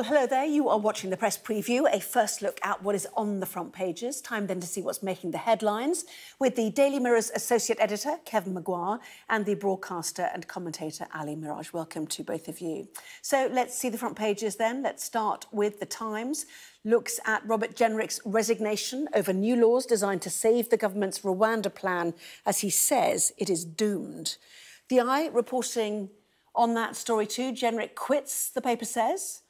Well, hello there. You are watching the press preview, a first look at what is on the front pages. Time then to see what's making the headlines with the Daily Mirror's associate editor, Kevin Maguire, and the broadcaster and commentator, Ali Miraj. Welcome to both of you. So let's see the front pages then. Let's start with the Times. Looks at Robert Jenrick's resignation over new laws designed to save the government's Rwanda plan, as he says it is doomed. The Eye reporting on that story too. Jenrick quits, the paper says.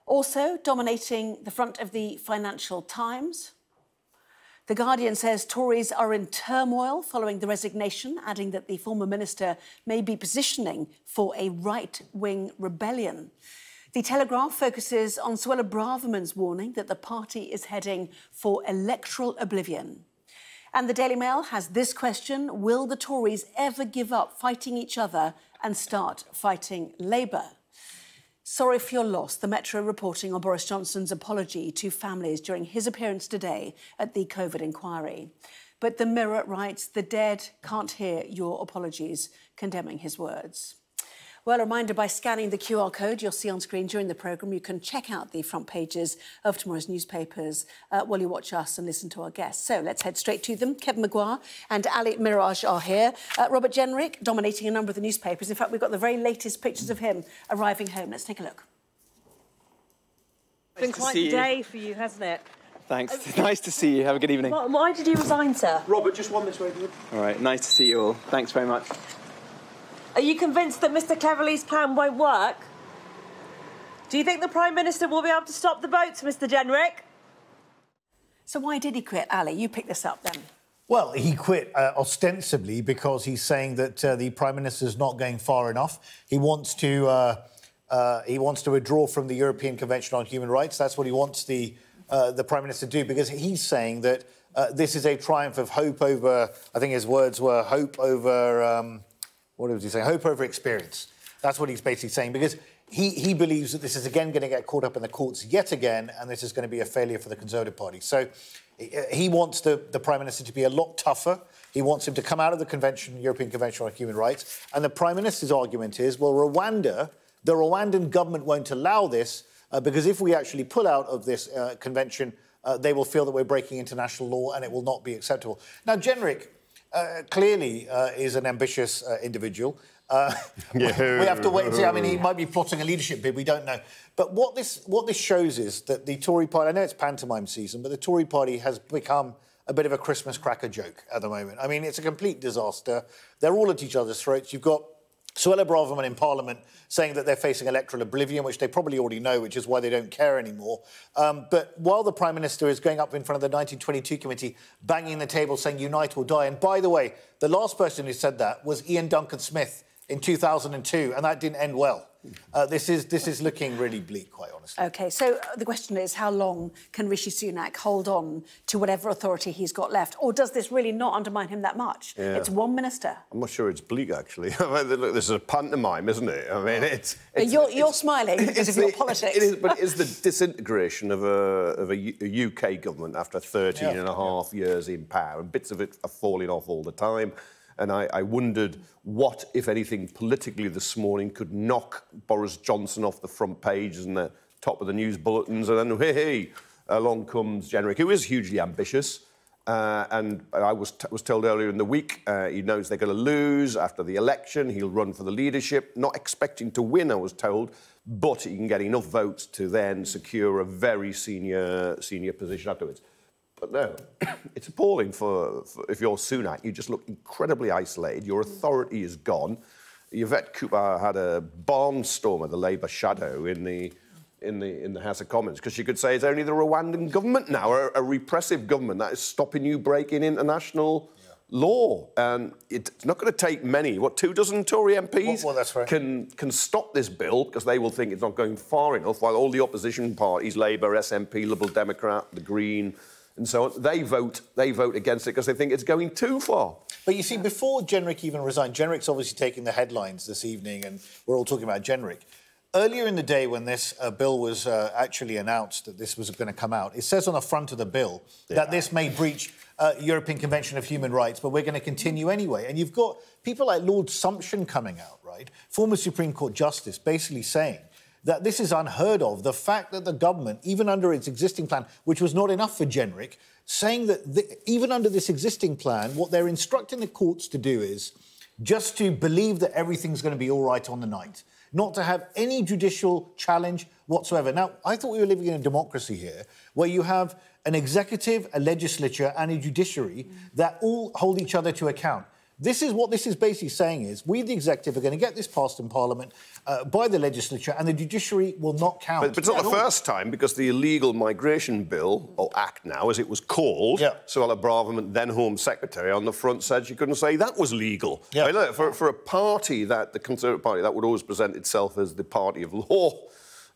Also dominating the front of the Financial Times. The Guardian says Tories are in turmoil following the resignation, adding that the former minister may be positioning for a right-wing rebellion. The Telegraph focuses on Suella Braverman's warning that the party is heading for electoral oblivion. And the Daily Mail has this question: will the Tories ever give up fighting each other and start fighting Labour? Sorry for your loss, the Metro reporting on Boris Johnson's apology to families during his appearance today at the COVID inquiry. But the Mirror writes, the dead can't hear your apologies, condemning his words. Well, a reminder, by scanning the QR code you'll see on screen during the programme, you can check out the front pages of tomorrow's newspapers while you watch us and listen to our guests. So let's head straight to them. Kevin Maguire and Ali Miraj are here. Robert Jenrick dominating a number of the newspapers. In fact, we've got the very latest pictures of him arriving home. Let's take a look. It's been quite a day for you, hasn't it? Thanks. It's nice to see you. Have a good evening. Why did you resign, sir? Robert, just one this way, dude. All right, nice to see you all. Thanks very much. Are you convinced that Mr Cleverly's plan won't work? Do you think the Prime Minister will be able to stop the boats, Mr Jenrick? So why did he quit, Ali? You pick this up then. Well, he quit ostensibly because he's saying that the Prime Minister's not going far enough. He wants to withdraw from the European Convention on Human Rights. That's what he wants the Prime Minister to do, because he's saying that this is a triumph of hope over, I think his words were, hope over... what was he saying? Hope over experience. That's what he's basically saying, because he believes that this is again going to get caught up in the courts yet again, and this is going to be a failure for the Conservative Party. So he wants the Prime Minister to be a lot tougher. He wants him to come out of the European Convention on Human Rights. And the Prime Minister's argument is, well, the Rwandan government won't allow this because if we actually pull out of this convention, they will feel that we're breaking international law and it will not be acceptable. Now, Jenrick clearly is an ambitious individual. We have to wait and see. I mean, he might be plotting a leadership bid, we don't know. But what this shows is that the Tory party, I know it's pantomime season, but the Tory party has become a bit of a Christmas cracker joke at the moment. I mean, it's a complete disaster. They're all at each other's throats. You've got Suella Braverman in Parliament saying that they're facing electoral oblivion, which they probably already know, which is why they don't care anymore. But while the Prime Minister is going up in front of the 1922 committee, banging the table, saying unite or die. And by the way, the last person who said that was Ian Duncan Smith in 2002, and that didn't end well. This is looking really bleak, quite honestly. OK, so the question is, how long can Rishi Sunak hold on to whatever authority he's got left? Or does this really not undermine him that much? Yeah. It's one minister. I'm not sure it's bleak, actually. I mean, look, this is a pantomime, isn't it? I mean, You're smiling because of your politics. It is, but it is the disintegration of a UK government after 13 and a half years in power, and bits of it are falling off all the time. And I wondered what, if anything, politically this morning could knock Boris Johnson off the front page and the top of the news bulletins. And then, hey, along comes Jenrick, who is hugely ambitious. And I was told earlier in the week, he knows they're going to lose after the election. He'll run for the leadership, not expecting to win, I was told, but he can get enough votes to then secure a very senior position afterwards. But no, it's appalling for if you're Sunak. You just look incredibly isolated. Your authority is gone. Yvette Cooper had a barnstorm of the Labour shadow in the House of Commons because she could say it's only the Rwandan government now, a repressive government that is stopping you breaking international law. And it's not going to take many. 24 Tory MPs that's right. can stop this bill because they will think it's not going far enough, while all the opposition parties, Labour, SNP, Liberal Democrat, the Green, and so on, they vote against it because they think it's going too far. But you see, before Jenrick even resigned, Jenrick's obviously taking the headlines this evening, and we're all talking about Jenrick. Earlier in the day, when this bill was actually announced that this was going to come out, it says on the front of the bill that this may breach European Convention of Human Rights, but we're going to continue anyway. And you've got people like Lord Sumption coming out, right? Former Supreme Court Justice basically saying that this is unheard of. The fact that the government, even under its existing plan, which was not enough for Jenrick, saying that even under this existing plan, what they're instructing the courts to do is just to believe that everything's going to be all right on the night, not to have any judicial challenge whatsoever. Now, I thought we were living in a democracy here where you have an executive, a legislature and a judiciary that all hold each other to account. This is what this is basically saying is we, the executive, are going to get this passed in Parliament by the legislature and the judiciary will not count. But it's not the first time, because the Illegal Migration Bill, or Act now, as it was called, Suella Braverman, then Home Secretary, on the front said she couldn't say that was legal. I mean, look, for a party, the Conservative Party, that would always present itself as the party of law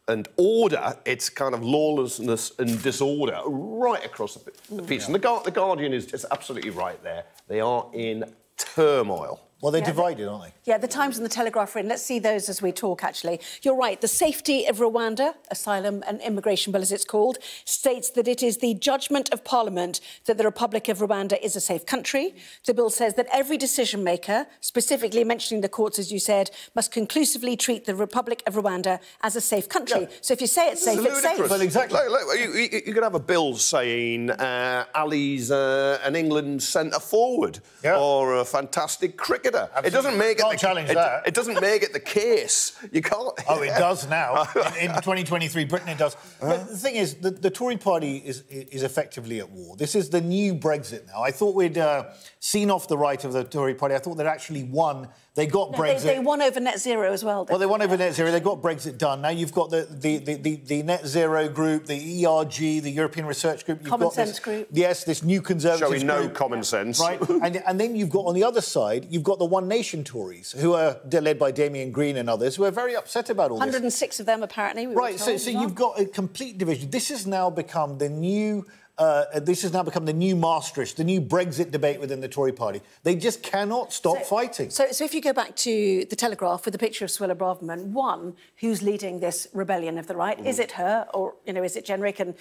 and order, it's kind of lawlessness and disorder right across the piece. And the Guardian is absolutely right there. They are in turmoil. Well, they're divided, aren't they? Yeah, the Times and the Telegraph are in. Let's see those as we talk, actually. You're right. The Safety of Rwanda, Asylum and Immigration Bill, as it's called, states that it is the judgment of Parliament that the Republic of Rwanda is a safe country. The bill says that every decision-maker, specifically mentioning the courts, as you said, must conclusively treat the Republic of Rwanda as a safe country. Yeah. So if you say it's safe, it's safe. Well, exactly. You could have a bill saying Ali's an England centre-forward or a fantastic cricketer. Absolutely. It doesn't make it doesn't make it the case. You can't. Oh, it does now. in 2023, Britain, it does. But the thing is, the Tory party is effectively at war. This is the new Brexit now. I thought we'd seen off the right of the Tory party. I thought they'd actually won. They got Brexit. They won over net zero as well. Well, they won over net zero. They got Brexit done. Now you've got the net zero group, the ERG, the European Research Group. You've common got sense group. Yes, this new Conservative showing no common sense. Right. and then you've got on the other side, you've got the One Nation Tories, who are led by Damien Green and others, who are very upset about all 106 of them, apparently. Right. So you've got a complete division. This has now become the new. The new Maastricht, the new Brexit debate within the Tory party. They just cannot stop fighting. So if you go back to the Telegraph with the picture of Suella Braverman, one, who's leading this rebellion of the right? Is it her, or is it Jenrick? And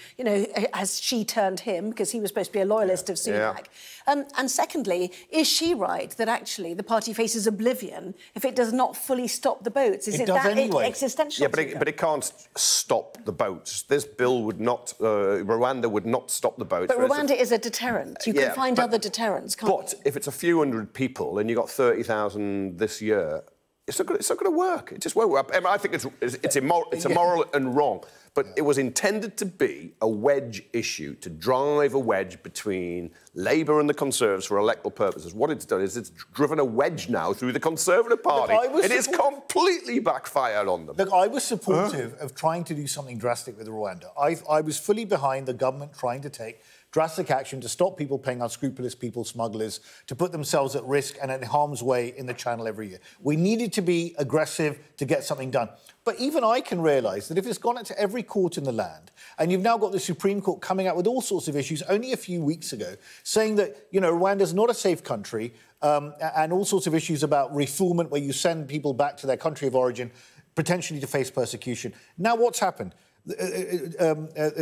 has she turned him because he was supposed to be a loyalist of Sunak? And secondly, is she right that actually the party faces oblivion if it does not fully stop the boats? Is it does that anyway. existential? Yeah, but it can't stop the boats. This bill would not. Rwanda would not stop the boats. But Rwanda is a deterrent. You can find other deterrents, can't you? But if it's a few hundred people and you got 30,000 this year, it's not going to work. It just won't work. I mean, I think it's immoral and wrong. But it was intended to be a wedge issue, to drive a wedge between Labour and the Conservatives for electoral purposes. What it's done is it's driven a wedge now through the Conservative Party. It is completely backfired on them. Look, I was supportive of trying to do something drastic with Rwanda. I was fully behind the government trying to take drastic action to stop people paying unscrupulous people, smugglers, to put themselves at risk and in harm's way in the Channel every year. We needed to be aggressive to get something done. But even I can realise that if it's gone into every court in the land, and you've now got the Supreme Court coming out with all sorts of issues only a few weeks ago, saying that, Rwanda's not a safe country, and all sorts of issues about refoulement, where you send people back to their country of origin, potentially to face persecution. Now what's happened?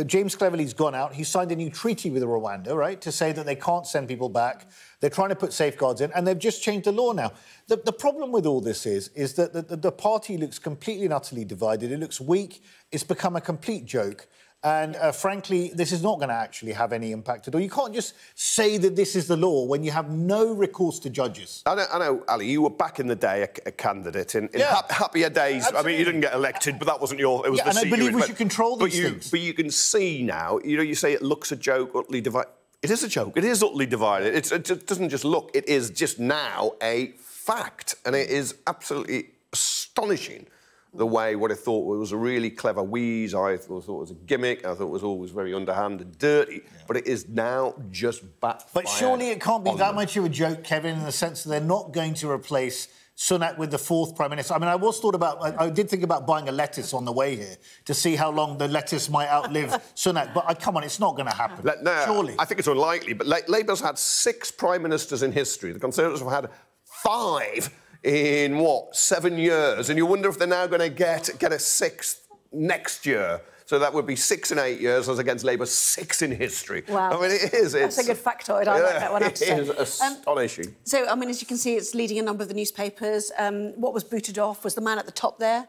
James Cleverly's gone out. He's signed a new treaty with Rwanda, right, to say that they can't send people back. They're trying to put safeguards in, and they've just changed the law now. The problem with all this is that the party looks completely and utterly divided. It looks weak. It's become a complete joke. And frankly, this is not going to actually have any impact at all. You can't just say that this is the law when you have no recourse to judges. I know, Ali, you were back in the day a candidate in happier days. Absolutely. I mean, you didn't get elected, but that wasn't your... It was the and I believe we should control these things. But you can see now, you say it looks a joke, utterly divided. It is a joke. It is utterly divided. It doesn't just look. It is just now a fact. And it is absolutely astonishing the way what I thought was a really clever wheeze, I thought it was a gimmick, I thought it was always very underhand and dirty, but it is now just backfired. But surely it can't be that much of a joke, Kevin, in the sense that they're not going to replace Sunak with the fourth Prime Minister. I mean, I did think about buying a lettuce on the way here to see how long the lettuce might outlive Sunak, but come on, it's not going to happen, surely. I think it's unlikely, but Labour's had 6 Prime Ministers in history. The Conservatives have had 5 in, 7 years? And you wonder if they're now going to get a 6th next year. So that would be 6 in 8 years as against Labour 6 in history. Wow. I mean, it is. That's a good factoid. I like that one, I have to say. It is astonishing. So, I mean, as you can see, it's leading a number of the newspapers. What was booted off was the man at the top there,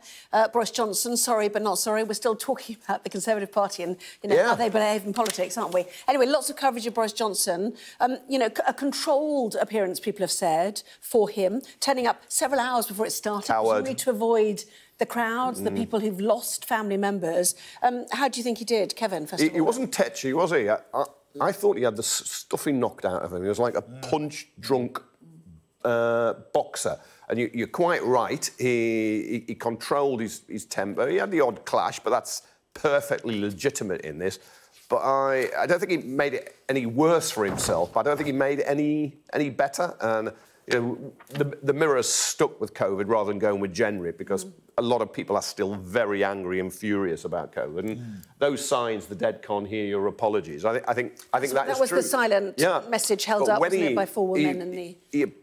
Boris Johnson. Sorry, but not sorry. We're still talking about the Conservative Party and, you know, how they behave in politics, aren't we? Anyway, lots of coverage of Boris Johnson. You know, a controlled appearance, people have said, for him, turning up several hours before it started, presumably to avoid the crowds, the people who've lost family members. How do you think he did, Kevin, first of all? He wasn't tetchy, was he? I thought he had the stuffing knocked out of him. He was like a punch-drunk boxer. And you're quite right. He controlled his temper. He had the odd clash, but that's perfectly legitimate in this. But I don't think he made it any worse for himself, but I don't think he made it any better. And you know, the Mirror's stuck with COVID rather than going with Jenrick because a lot of people are still very angry and furious about COVID. And those signs, the dead can't hear your apologies. I think that is true. That was the silent message held up, wasn't it, by 4 women and the...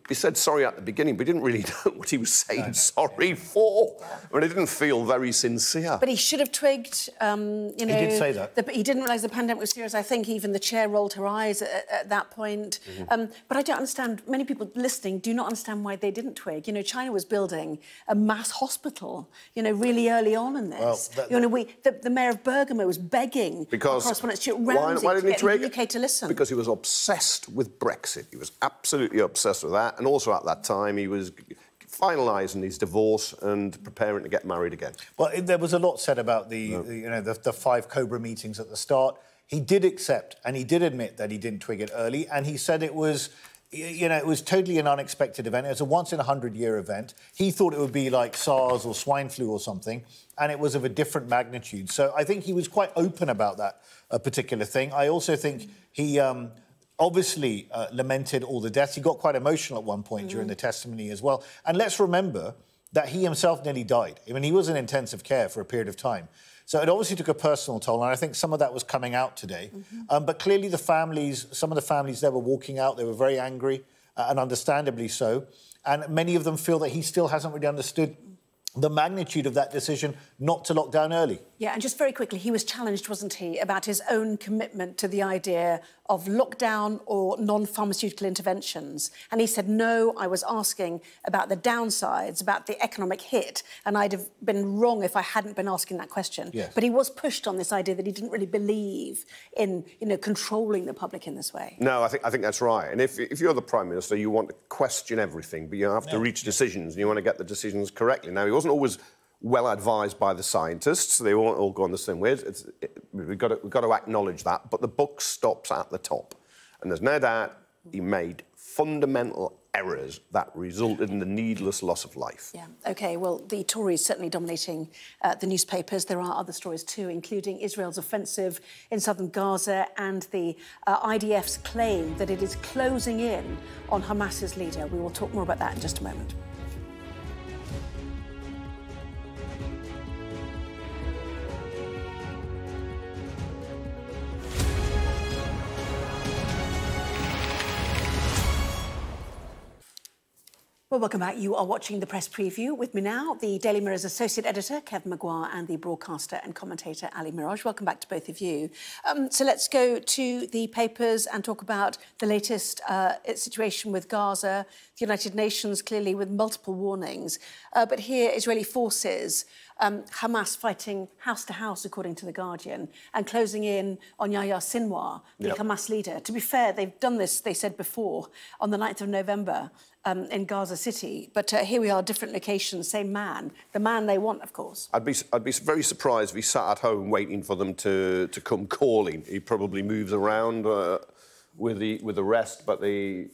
He said sorry at the beginning, but he didn't really know what he was saying sorry for. I mean, it didn't feel very sincere. But he should have twigged, you know... He did say that. He didn't realise the pandemic was serious. I think even the chair rolled her eyes at that point. But I don't understand, many people listening do not understand why they didn't twig. You know, China was building a mass hospital, you know, really early on in this. Well, you know, the mayor of Bergamo was begging correspondent Stuart Ramsey to get the UK to listen. Because he was obsessed with Brexit. He was absolutely obsessed with that. And also at that time, he was finalising his divorce and preparing to get married again. Well, there was a lot said about the 5 Cobra meetings at the start. He did accept and he did admit that he didn't twig it early, and he said it was... You know, it was totally an unexpected event. It was a once-in-a-100-year event. He thought it would be like SARS or swine flu or something, and it was of a different magnitude. So I think he was quite open about that particular thing. I also think he obviously lamented all the deaths. He got quite emotional at one point during the testimony as well. And let's remember that he himself nearly died. I mean, he was in intensive care for a period of time. So it obviously took a personal toll, and I think some of that was coming out today. But clearly the families, some of the families there were walking out, they were very angry, and understandably so. And many of them feel that he still hasn't really understood the magnitude of that decision not to lock down early. Yeah, and just very quickly, he was challenged, wasn't he, about his own commitment to the idea of lockdown or non-pharmaceutical interventions. And he said, no, I was asking about the downsides, about the economic hit, and I'd have been wrong if I hadn't been asking that question. Yes. But he was pushed on this idea that he didn't really believe in, you know, controlling the public in this way. No, I think that's right. And if you're the Prime Minister, you want to question everything, but you have to reach decisions, and you want to get the decisions correctly. Now, he wasn't always well advised by the scientists. They won't all go on the same way. We've got to acknowledge that. But the buck stops at the top. And there's no doubt he made fundamental errors that resulted in the needless loss of life. Yeah, OK, well, the Tories certainly dominating the newspapers. There are other stories too, including Israel's offensive in southern Gaza and the IDF's claim that it is closing in on Hamas's leader. We will talk more about that in just a moment. Well, welcome back. You are watching the press preview. With me now, the Daily Mirror's associate editor, Kevin Maguire, and the broadcaster and commentator, Ali Miraj. Welcome back to both of you. So let's go to the papers and talk about the latest situation with Gaza. The United Nations, clearly, with multiple warnings. But here, Israeli forces, Hamas fighting house to house, according to The Guardian, and closing in on Yahya Sinwar, the Hamas leader. To be fair, they've done this, they said before, on the 9th of November, in Gaza City. But here we are, different locations, same man. The man they want, of course. I'd be very surprised if he sat at home waiting for them to come calling. He probably moves around with the rest. But the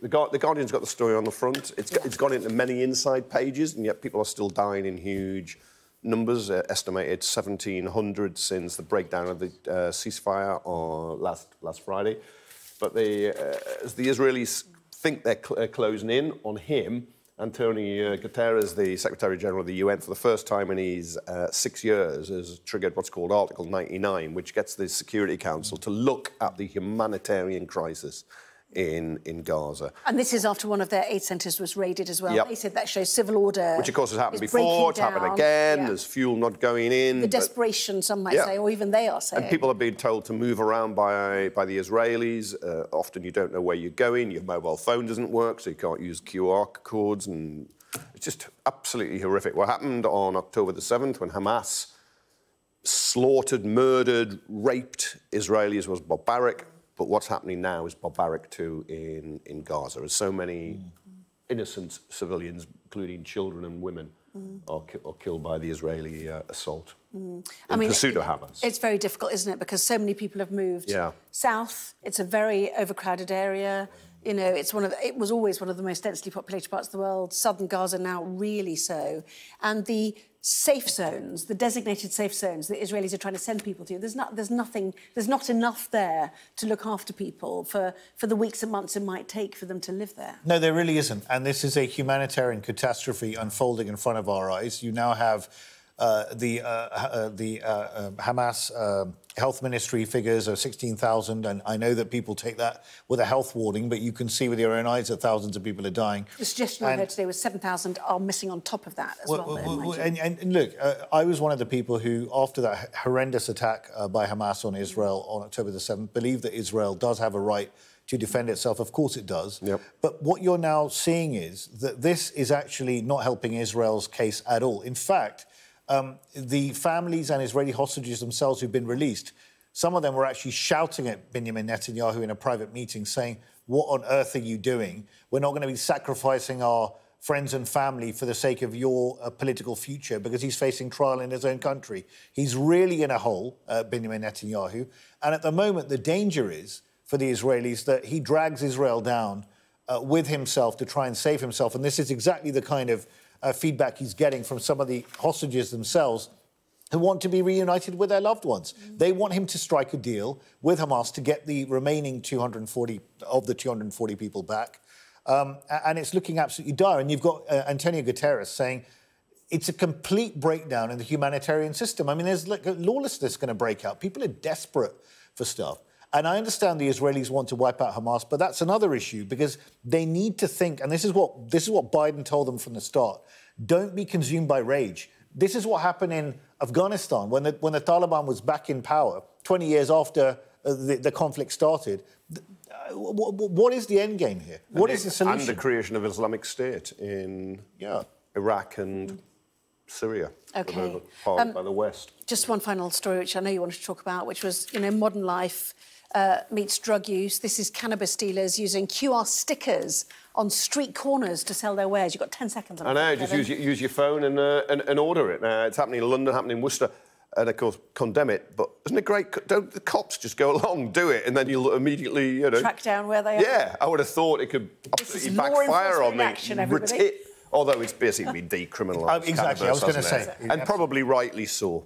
Guardian's got the story on the front. It's gone into many inside pages, and yet people are still dying in huge numbers. Estimated 1,700 since the breakdown of the ceasefire on last Friday. But as the Israelis think they're closing in on him, Antonio Guterres, the Secretary-General of the UN, for the first time in his 6 years, has triggered what's called Article 99, which gets the Security Council to look at the humanitarian crisis in Gaza. And this is after one of their aid centres was raided as well. Yep. They said that shows civil order. Which, of course, has happened is before. It's breaking happened down. again. Yeah. There's fuel not going in. The desperation, some might say, or even they are saying. And people are being told to move around by the Israelis. Often you don't know where you're going. Your mobile phone doesn't work, so you can't use QR codes. And it's just absolutely horrific. What happened on October the 7th when Hamas slaughtered, murdered, raped Israelis was barbaric. But what's happening now is barbaric too in Gaza. As so many innocent civilians, including children and women, are killed by the Israeli assault in pursuit of Hamas. It's very difficult, isn't it? Because so many people have moved south. It's a very overcrowded area. You know, it was always one of the most densely populated parts of the world. Southern Gaza now really so. And the safe zones, the designated safe zones that Israelis are trying to send people to, there's not enough there to look after people for the weeks and months it might take for them to live there. No, there really isn't. And this is a humanitarian catastrophe unfolding in front of our eyes. You now have the Hamas health ministry figures of 16,000, and I know that people take that with a health warning, but you can see with your own eyes that thousands of people are dying. The suggestion I heard today was 7,000 are missing on top of that as well. And look, I was one of the people who, after that horrendous attack by Hamas on Israel on October the 7th, believed that Israel does have a right to defend itself. Of course it does. Yep. But what you're now seeing is that this is actually not helping Israel's case at all. In fact, the families and Israeli hostages themselves who've been released, some of them were actually shouting at Benjamin Netanyahu in a private meeting saying, what on earth are you doing? We're not going to be sacrificing our friends and family for the sake of your political future, because he's facing trial in his own country. He's really in a hole, Benjamin Netanyahu. And at the moment, the danger is for the Israelis that he drags Israel down with himself to try and save himself. And this is exactly the kind of feedback he's getting from some of the hostages themselves who want to be reunited with their loved ones. They want him to strike a deal with Hamas to get the remaining 240 of the 240 people back. And it's looking absolutely dire. And you've got Antonio Guterres saying it's a complete breakdown in the humanitarian system. I mean, there's like a lawlessness going to break out. People are desperate for stuff. And I understand the Israelis want to wipe out Hamas, but that's another issue because they need to think, and this is what Biden told them from the start, don't be consumed by rage. This is what happened in Afghanistan when the Taliban was back in power, 20 years after the conflict started. What is the end game here? What is the solution? And the creation of Islamic State in Iraq and Syria, OK. by the West. Just one final story, which I know you wanted to talk about, which was, modern life meets drug use. This is cannabis dealers using QR stickers on street corners to sell their wares. You've got 10 seconds on I know, just use your phone and order it. It's happening in London, happening in Worcester. And, of course, condemn it. But isn't it great? Don't the cops just go along, do it, and then you'll immediately, track down where they are? Yeah, I would have thought it could absolutely backfire on me. Although it's basically been decriminalised. Exactly, I was going to say. And probably rightly so.